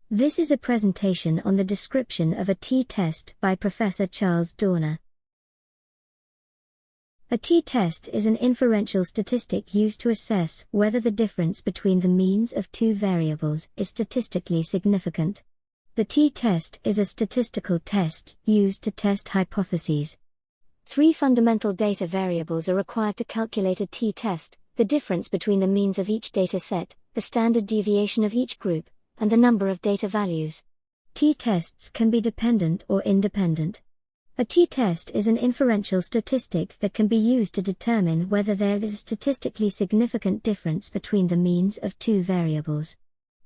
This is a presentation on the description of a t-test by Professor Charles Dorner. A t-test is an inferential statistic used to assess whether the difference between the means of two variables is statistically significant. The t-test is a statistical test used to test hypotheses. Three fundamental data variables are required to calculate a t-test: the difference between the means of each data set, the standard deviation of each group, and the number of data values. T-tests can be dependent or independent. A t-test is an inferential statistic that can be used to determine whether there is a statistically significant difference between the means of two variables.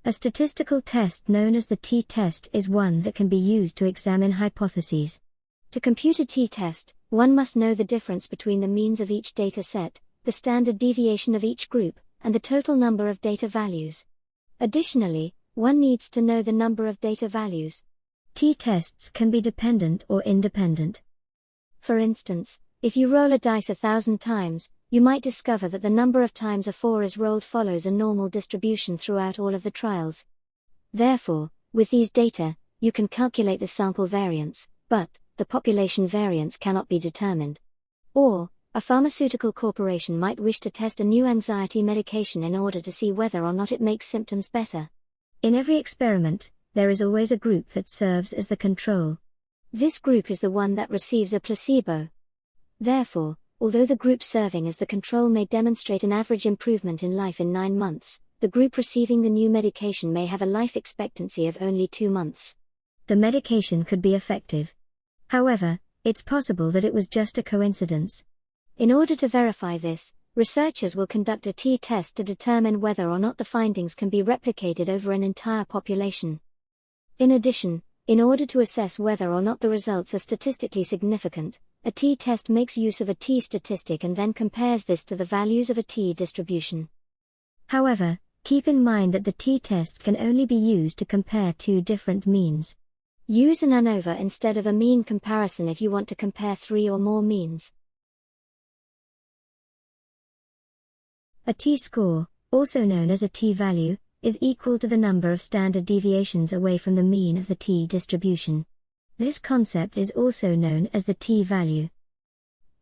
A statistical test known as the t-test is one that can be used to examine hypotheses. To compute a t-test, one must know the difference between the means of each data set, the standard deviation of each group, and the total number of data values. Additionally, one needs to know the number of data values. T-tests can be dependent or independent. For instance, if you roll a dice 1,000 times, you might discover that the number of times a 4 is rolled follows a normal distribution throughout all of the trials. Therefore, with these data, you can calculate the sample variance, but the population variance cannot be determined. Or, a pharmaceutical corporation might wish to test a new anxiety medication in order to see whether or not it makes symptoms better. In every experiment, there is always a group that serves as the control. This group is the one that receives a placebo. Therefore, although the group serving as the control may demonstrate an average improvement in life in 9 months, the group receiving the new medication may have a life expectancy of only 2 months. The medication could be effective. However, it's possible that it was just a coincidence. In order to verify this, researchers will conduct a t-test to determine whether or not the findings can be replicated over an entire population. In addition, in order to assess whether or not the results are statistically significant, a t-test makes use of a t-statistic and then compares this to the values of a t-distribution. However, keep in mind that the t-test can only be used to compare two different means. Use an ANOVA instead of a mean comparison if you want to compare 3 or more means. A t-score, also known as a t-value, is equal to the number of standard deviations away from the mean of the t-distribution. This concept is also known as the t-value.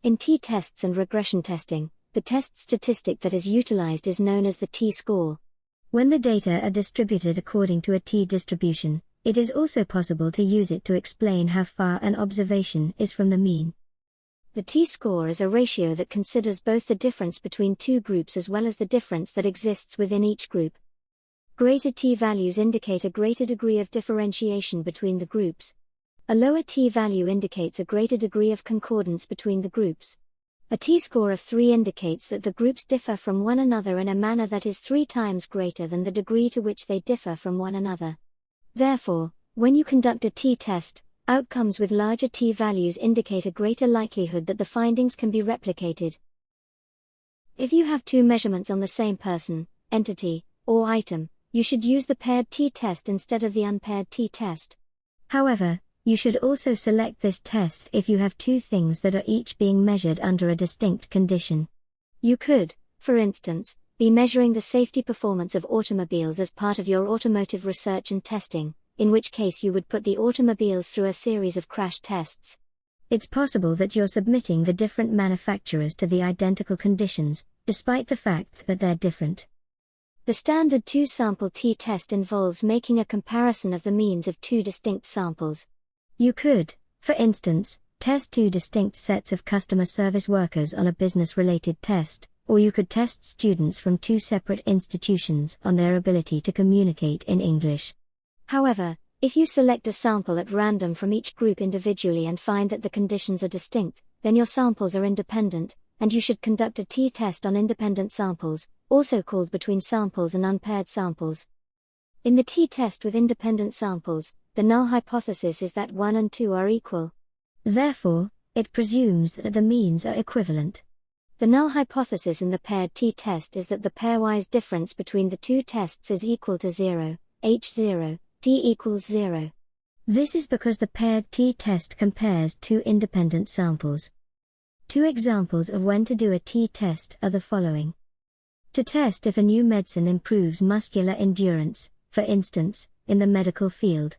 In t-tests and regression testing, the test statistic that is utilized is known as the t-score. When the data are distributed according to a t-distribution, it is also possible to use it to explain how far an observation is from the mean. The t-score is a ratio that considers both the difference between two groups as well as the difference that exists within each group. Greater t-values indicate a greater degree of differentiation between the groups. A lower t-value indicates a greater degree of concordance between the groups. A t-score of 3 indicates that the groups differ from one another in a manner that is 3 times greater than the degree to which they differ from one another. Therefore, when you conduct a t-test, outcomes with larger t-values indicate a greater likelihood that the findings can be replicated. If you have 2 measurements on the same person, entity, or item, you should use the paired t-test instead of the unpaired t-test. However, you should also select this test if you have 2 things that are each being measured under a distinct condition. You could, for instance, be measuring the safety performance of automobiles as part of your automotive research and testing, in which case you would put the automobiles through a series of crash tests. It's possible that you're submitting the different manufacturers to the identical conditions, despite the fact that they're different. The standard 2-sample t-test involves making a comparison of the means of 2 distinct samples. You could, for instance, test 2 distinct sets of customer service workers on a business-related test, or you could test students from 2 separate institutions on their ability to communicate in English. However, if you select a sample at random from each group individually and find that the conditions are distinct, then your samples are independent, and you should conduct a t-test on independent samples, also called between samples and unpaired samples. In the t-test with independent samples, the null hypothesis is that 1 and 2 are equal. Therefore, it presumes that the means are equivalent. The null hypothesis in the paired t-test is that the pairwise difference between the 2 tests is equal to 0, H0, t equals 0. This is because the paired t-test compares two independent samples. Two examples of when to do a t-test are the following. To test if a new medicine improves muscular endurance, for instance, in the medical field.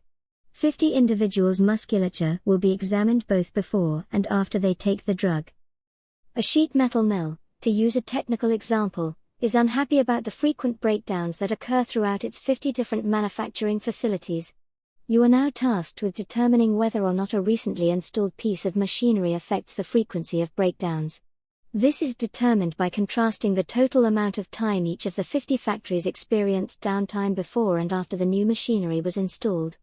50 individuals' musculature will be examined both before and after they take the drug. A sheet metal mill, to use a technical example, is unhappy about the frequent breakdowns that occur throughout its 50 different manufacturing facilities. You are now tasked with determining whether or not a recently installed piece of machinery affects the frequency of breakdowns. This is determined by contrasting the total amount of time each of the 50 factories experienced downtime before and after the new machinery was installed.